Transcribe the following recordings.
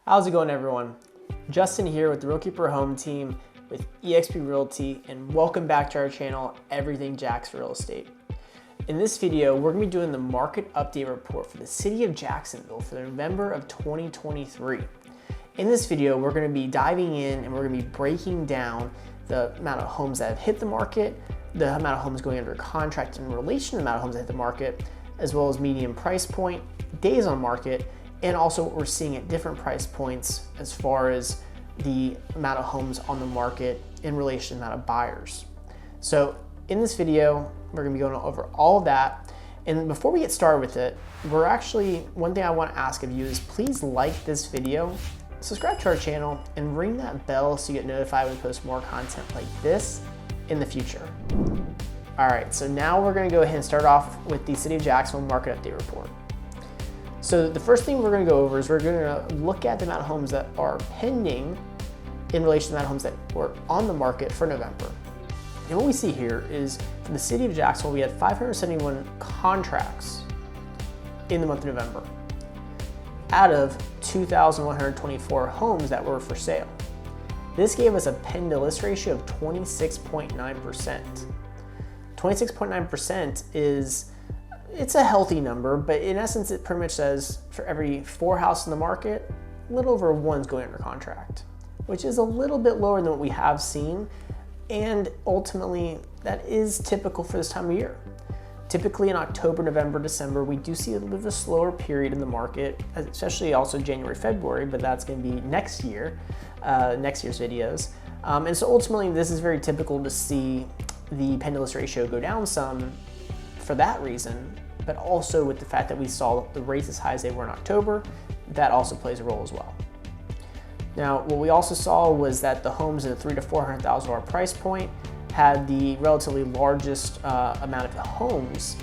How's it going, everyone? Justin here with the Real Keeper Home Team with eXp Realty, and welcome back to our channel, Everything Jax Real Estate. In this video, we're going to be doing the market update report for the city of Jacksonville for November of 2023. In this video, we're going to be diving in and we're going to be breaking down the amount of homes that have hit the market, the amount of homes going under contract in relation to the amount of homes that hit the market, as well as median price point, days on market, and also what we're seeing at different price points as far as the amount of homes on the market in relation to the amount of buyers. So in this video, we're gonna be going over all of that. And before we get started with it, one thing I wanna ask of you is please like this video, subscribe to our channel, and ring that bell so you get notified when we post more content like this in the future. All right, so now we're gonna go ahead and start off with the City of Jacksonville Market Update Report. So the first thing we're going to go over is we're going to look at the amount of homes that are pending in relation to the amount of homes that were on the market for November. And what we see here is for the city of Jacksonville, we had 571 contracts in the month of November out of 2,124 homes that were for sale. This gave us a pen to list ratio of 26.9%. 26.9% it's a healthy number, but in essence, it pretty much says for every 4 houses in the market, a little over 1's going under contract, which is a little bit lower than what we have seen. And ultimately, that is typical for this time of year. Typically in October, November, December, we do see a little bit of a slower period in the market, especially also January, February, but that's going to be next year's videos. And so ultimately, this is very typical to see the pen to list ratio go down some for that reason, but also with the fact that we saw the rates as high as they were in October, that also plays a role as well. Now, what we also saw was that the homes in the $300,000 to $400,000 price point had the relatively largest amount of homes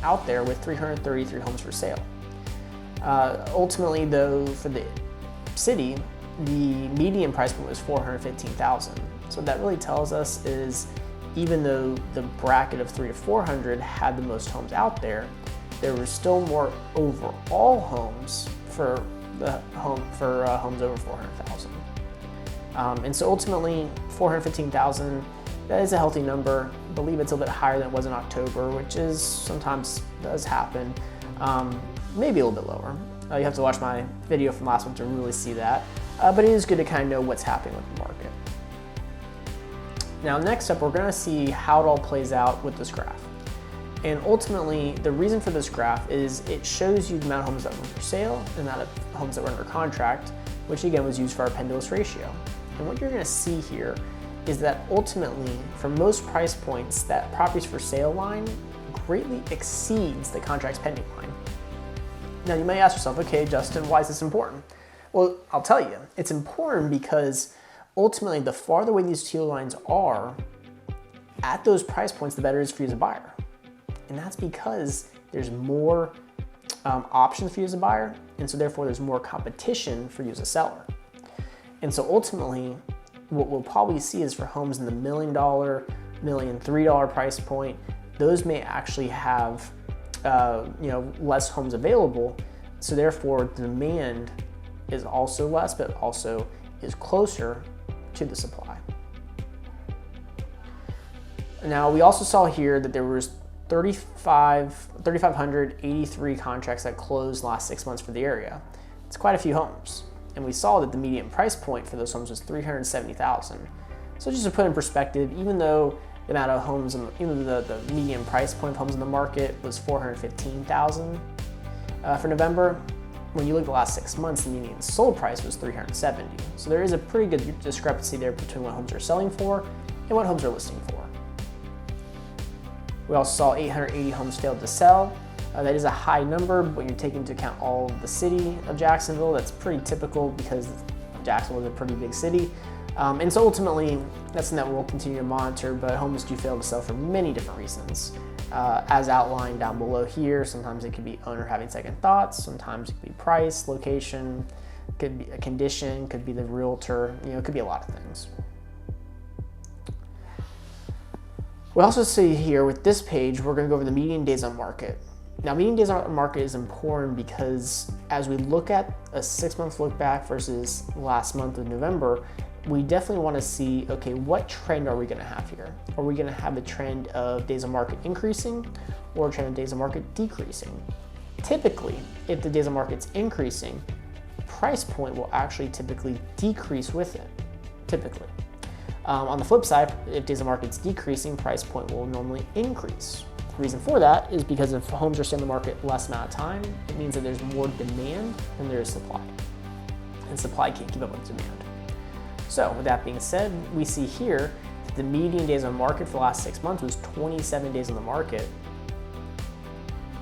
out there with 333 homes for sale. Ultimately, though, for the city, the median price point was $415,000. So what that really tells us is even though the bracket of 300 to 400 had the most homes out there, there were still more overall homes for homes over 400,000. And so ultimately, 415,000, that is a healthy number. I believe it's a little bit higher than it was in October, which is sometimes does happen. Maybe a little bit lower. You have to watch my video from last month to really see that. But it is good to kind of know what's happening with the market. Now, next up, we're gonna see how it all plays out with this graph. And ultimately, the reason for this graph is it shows you the amount of homes that were for sale and the amount of homes that were under contract, which again was used for our pen to list ratio. And what you're gonna see here is that ultimately, for most price points, that properties for sale line greatly exceeds the contracts pending line. Now, you may ask yourself, okay, Justin, why is this important? Well, I'll tell you, it's important because ultimately, the farther away these two lines are at those price points, the better it is for you as a buyer. And that's because there's more options for you as a buyer, and so therefore there's more competition for you as a seller. And so ultimately, what we'll probably see is for homes in the $1 million, $1.3 million price point, those may actually have less homes available. So therefore, the demand is also less, but also is closer to the supply. Now, we also saw here that there was 3,583 contracts that closed last 6 months for the area. It's quite a few homes. And we saw that the median price point for those homes was $370,000. So just to put in perspective, even though the amount of homes, even the median price point of homes in the market was $415,000 for November, when you look at the last 6 months, the median sold price was $370,000. So there is a pretty good discrepancy there between what homes are selling for and what homes are listing for. We also saw 880 homes failed to sell. That is a high number, but when you take into account all of the city of Jacksonville, that's pretty typical because Jacksonville is a pretty big city. And so ultimately, that's something that we'll continue to monitor, but homes do fail to sell for many different reasons. As outlined down below here, sometimes it could be owner having second thoughts, sometimes it could be price, location, could be a condition, could be the realtor, it could be a lot of things. We also see here with this page, we're going to go over the median days on market. Now, median days on market is important because as we look at a 6-month look back versus last month of November, we definitely want to see, okay, what trend are we going to have here? Are we going to have a trend of days on market increasing or a trend of days on market decreasing? Typically, if the days on market's increasing, price point will actually typically decrease with it, typically. On the flip side, if days on market's decreasing, price point will normally increase. The reason for that is because if homes are staying on the market less amount of time, it means that there's more demand than there is supply. And supply can't keep up with demand. So with that being said, we see here that the median days on market for the last 6 months was 27 days on the market.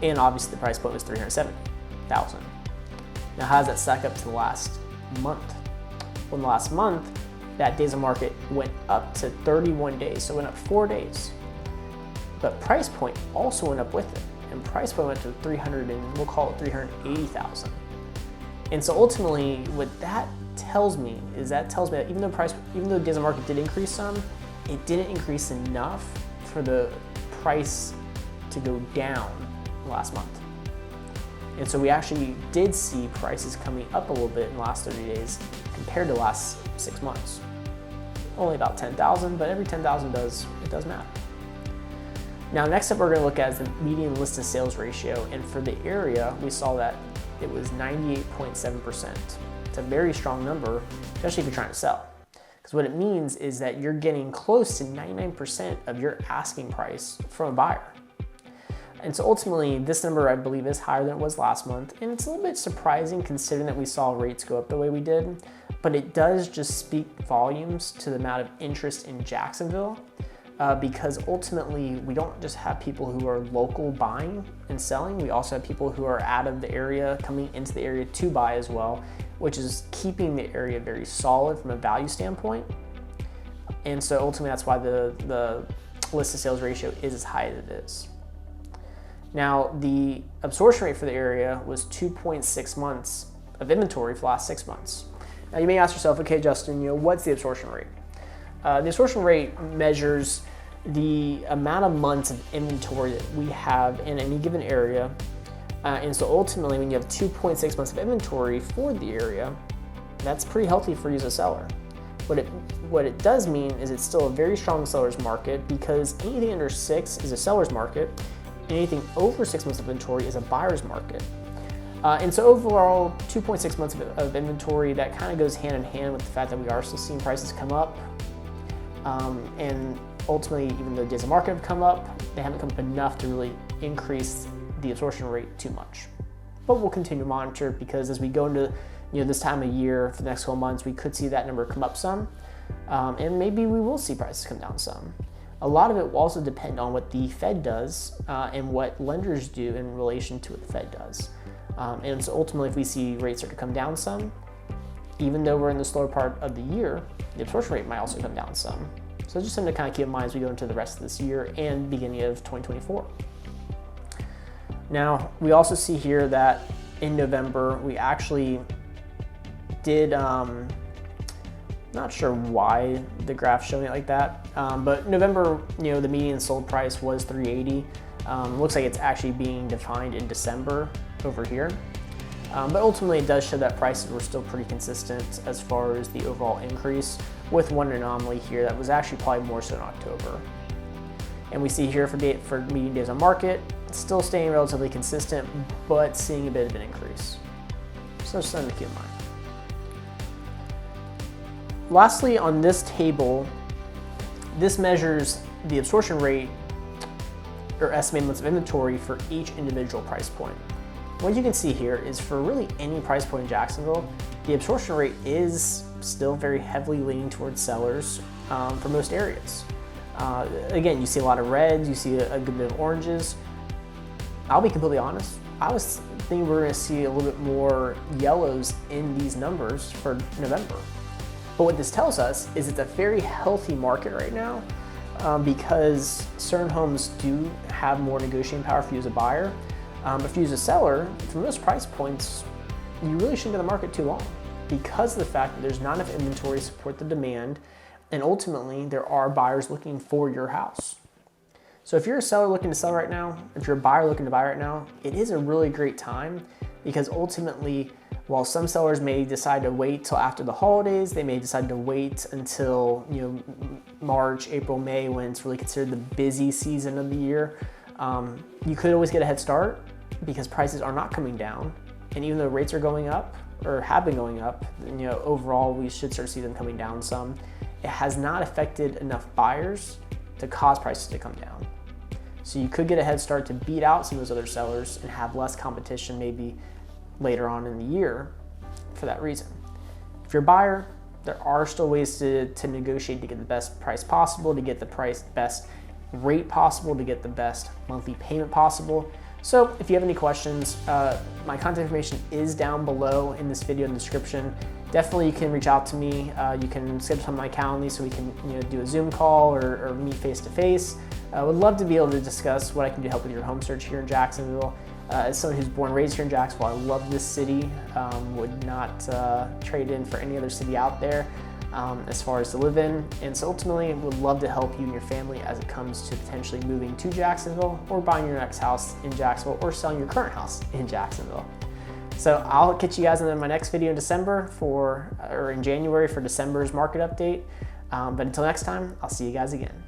And obviously the price point was $370,000. Now how does that stack up to the last month? Well, in the last month, that days on market went up to 31 days, so it went up 4 days. But price point also went up with it, and price point went to we'll call it 380,000. And so ultimately, what that tells me that even though days on market did increase some, it didn't increase enough for the price to go down last month. And so we actually did see prices coming up a little bit in the last 30 days compared to the last 6 months. Only about 10,000, but every 10,000 does matter. Now, next up we're going to look at is the median list to sales ratio, and for the area, we saw that it was 98.7%. It's a very strong number, especially if you're trying to sell. Because what it means is that you're getting close to 99% of your asking price from a buyer. And so ultimately, this number I believe is higher than it was last month, and it's a little bit surprising considering that we saw rates go up the way we did, but it does just speak volumes to the amount of interest in Jacksonville. Because ultimately we don't just have people who are local buying and selling, we also have people who are out of the area coming into the area to buy as well, which is keeping the area very solid from a value standpoint. And so ultimately that's why the list to sales ratio is as high as it is. Now, the absorption rate for the area was 2.6 months of inventory for the last 6 months. Now you may ask yourself, okay, Justin, what's the absorption rate? The absorption rate measures the amount of months of inventory that we have in any given area. And so ultimately, when you have 2.6 months of inventory for the area, that's pretty healthy for you as a seller. What it does mean is it's still a very strong seller's market, because anything under 6 is a seller's market, anything over 6 months of inventory is a buyer's market. And so overall, 2.6 months of inventory, that kind of goes hand in hand with the fact that we are still seeing prices come up. And ultimately, even though days on market have come up, they haven't come up enough to really increase the absorption rate too much. But we'll continue to monitor, because as we go into this time of year for the next couple months, we could see that number come up some, and maybe we will see prices come down some. A lot of it will also depend on what the Fed does and what lenders do in relation to what the Fed does. And so ultimately, if we see rates start to come down some, even though we're in the slower part of the year, the absorption rate might also come down some. So just something to kind of keep in mind as we go into the rest of this year and beginning of 2024. Now, we also see here that in November, we actually did, not sure why the graph's showing it like that, but November, the median sold price was $380. Looks like it's actually being defined in December over here. But ultimately, it does show that prices were still pretty consistent as far as the overall increase, with one anomaly here that was actually probably more so in October. And we see here for median days on market, still staying relatively consistent, but seeing a bit of an increase. So just something to keep in mind. Lastly, on this table, this measures the absorption rate or estimated months of inventory for each individual price point. What you can see here is for really any price point in Jacksonville, the absorption rate is still very heavily leaning towards sellers for most areas. Again, you see a lot of reds, you see a good bit of oranges. I'll be completely honest, I was thinking we're going to see a little bit more yellows in these numbers for November. But what this tells us is it's a very healthy market right now because certain homes do have more negotiating power for you as a buyer. If you as a seller, for most price points, you really shouldn't be in the market too long because of the fact that there's not enough inventory to support the demand, and ultimately there are buyers looking for your house. So if you're a seller looking to sell right now, if you're a buyer looking to buy right now, it is a really great time, because ultimately, while some sellers may decide to wait till after the holidays, they may decide to wait until March, April, May, when it's really considered the busy season of the year. You could always get a head start because prices are not coming down, and even though rates are going up or have been going up, overall we should start to see them coming down some. It has not affected enough buyers to cause prices to come down. So you could get a head start to beat out some of those other sellers and have less competition maybe later on in the year for that reason. If you're a buyer, there are still ways to negotiate to get the best price possible, to get the best rate possible, to get the best monthly payment possible. So if you have any questions, my contact information is down below in this video in the description. Definitely you can reach out to me. You can schedule some of my Calendly so we can do a Zoom call or meet face to face. I would love to be able to discuss what I can do to help with your home search here in Jacksonville. As someone who's born and raised here in Jacksonville, I love this city. Would not trade in for any other city out there as far as to live in. And so ultimately, would love to help you and your family as it comes to potentially moving to Jacksonville, or buying your next house in Jacksonville, or selling your current house in Jacksonville. So I'll catch you guys in my next video in December or in January for December's market update. But until next time, I'll see you guys again.